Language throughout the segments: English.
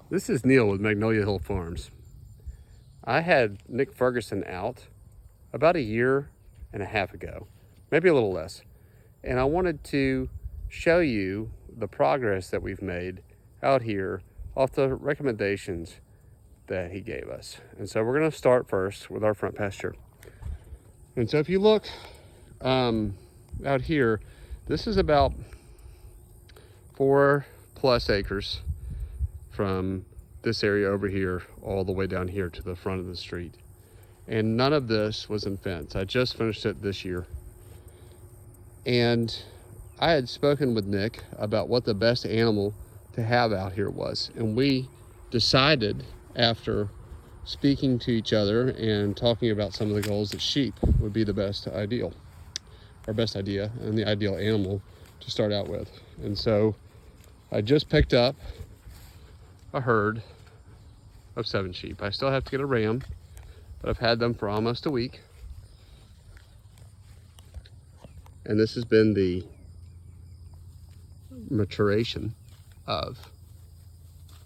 This is Neil with Magnolia Hill Farms. I had Nick Ferguson out about a year and a half ago, maybe a little less, and I wanted to show you the progress that we've made out here off the recommendations that he gave us. And so we're going to start first with our front pasture. And so if you look out here, this is about 4+ acres from this area over here all the way down here to the front of the street. And none of this was in fence. I just finished it this year. And I had spoken with Nick about what the best animal to have out here was. And we decided, after speaking to each other and talking about some of the goals, that sheep would be the best idea and the ideal animal to start out with. And so I just picked up a herd of 7 sheep. I still have to get a ram, but I've had them for almost a week. And this has been the maturation of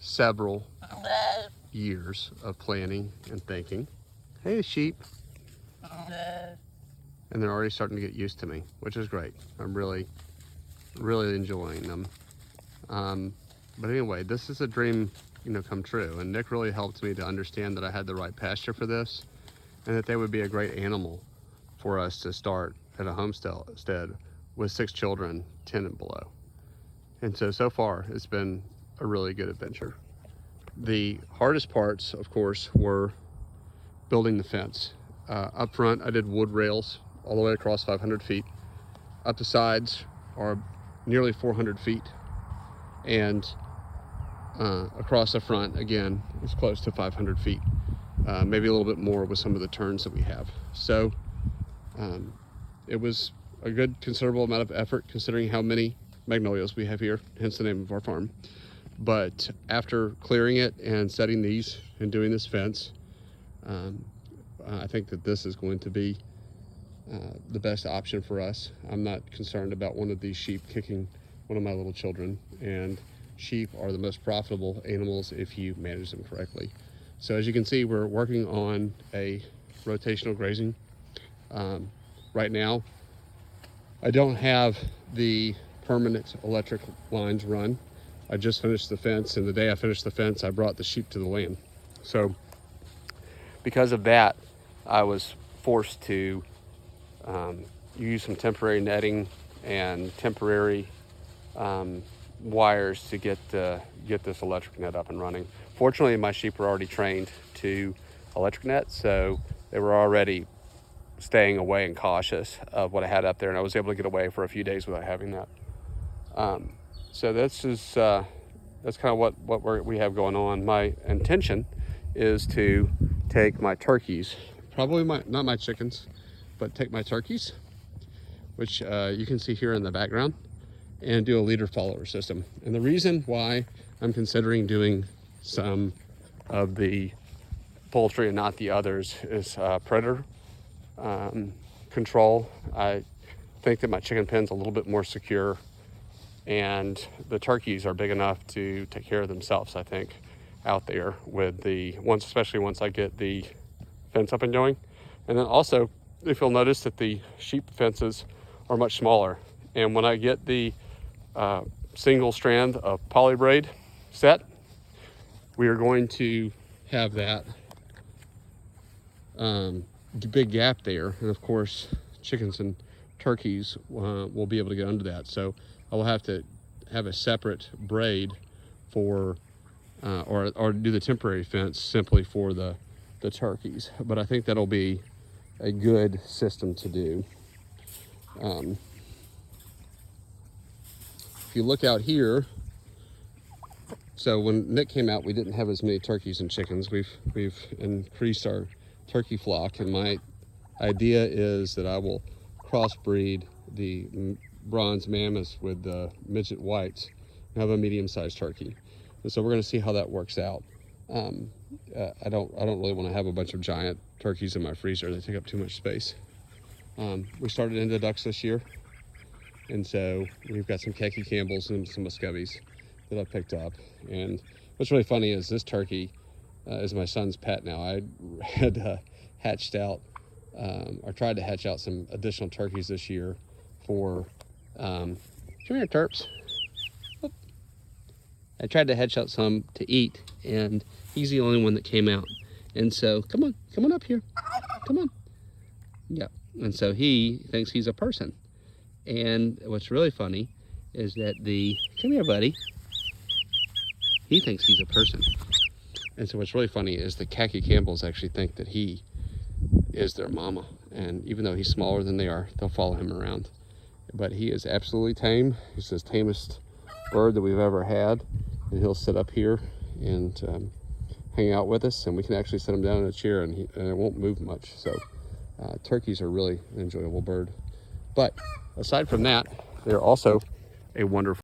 several years of planning and thinking. Hey, sheep. And they're already starting to get used to me, which is great. I'm really enjoying them. But anyway, this is a dream, come true. And Nick really helped me to understand that I had the right pasture for this, and that they would be a great animal for us to start at a homestead with 6 children, 10 and below. And so far, it's been a really good adventure. The hardest parts, of course, were building the fence. Up front, I did wood rails all the way across 500 feet. Up the sides are nearly 400 feet. And across the front, again, it's close to 500 feet. Maybe a little bit more with some of the turns that we have. So it was a good considerable amount of effort considering how many magnolias we have here, hence the name of our farm. But after clearing it and setting these and doing this fence, I think that this is going to be the best option for us. I'm not concerned about one of these sheep kicking one of my little children, and sheep are the most profitable animals if you manage them correctly. So as you can see, we're working on a rotational grazing. Right now, I don't have the permanent electric lines run. I just finished the fence, and the day I finished the fence, I brought the sheep to the land. So because of that, I was forced to use some temporary netting and temporary wires to get this electric net up and running. Fortunately, my sheep were already trained to electric net, so they were already staying away and cautious of what I had up there, and I was able to get away for a few days without having that. So that's kind of what we have going on. My intention is to take my turkeys, probably not my chickens, but take my turkeys, which you can see here in the background, and do a leader follower system. And the reason why I'm considering doing some of the poultry and not the others is predator control. I think that my chicken pen's a little bit more secure, and the turkeys are big enough to take care of themselves, I think, out there with especially once I get the fence up and going. And then also, if you'll notice that the sheep fences are much smaller, and when I get the single strand of poly braid set, we are going to have that big gap there, and of course chickens and turkeys will be able to get under that. So I will have to have a separate braid for or do the temporary fence simply for the turkeys. But I think that'll be a good system to do. If you look out here, so when Nick came out, we didn't have as many turkeys and chickens. We've increased our turkey flock, and my idea is that I will crossbreed the bronze mammoths with the midget whites and have a medium-sized turkey. And so we're going to see how that works out. I don't really want to have a bunch of giant turkeys in my freezer. They take up too much space. We started into ducks this year, and so we've got some khaki Campbells and some Muscovies that I picked up, and What's really funny is this turkey is my son's pet now. I had hatched out, or tried to hatch out some additional turkeys this year for, come here, Terps. Oop. I tried to hatch out some to eat, and he's the only one that came out. And so, come on up here. Come on. Yeah. And so he thinks he's a person. And what's really funny is that come here, buddy. He thinks he's a person. And so what's really funny is the khaki Campbells actually think that he is their mama. And even though he's smaller than they are, they'll follow him around. But he is absolutely tame. He's the tamest bird that we've ever had. And he'll sit up here and hang out with us. And we can actually sit him down in a chair and it won't move much. So turkeys are really an enjoyable bird. But aside from that, they're also a wonderful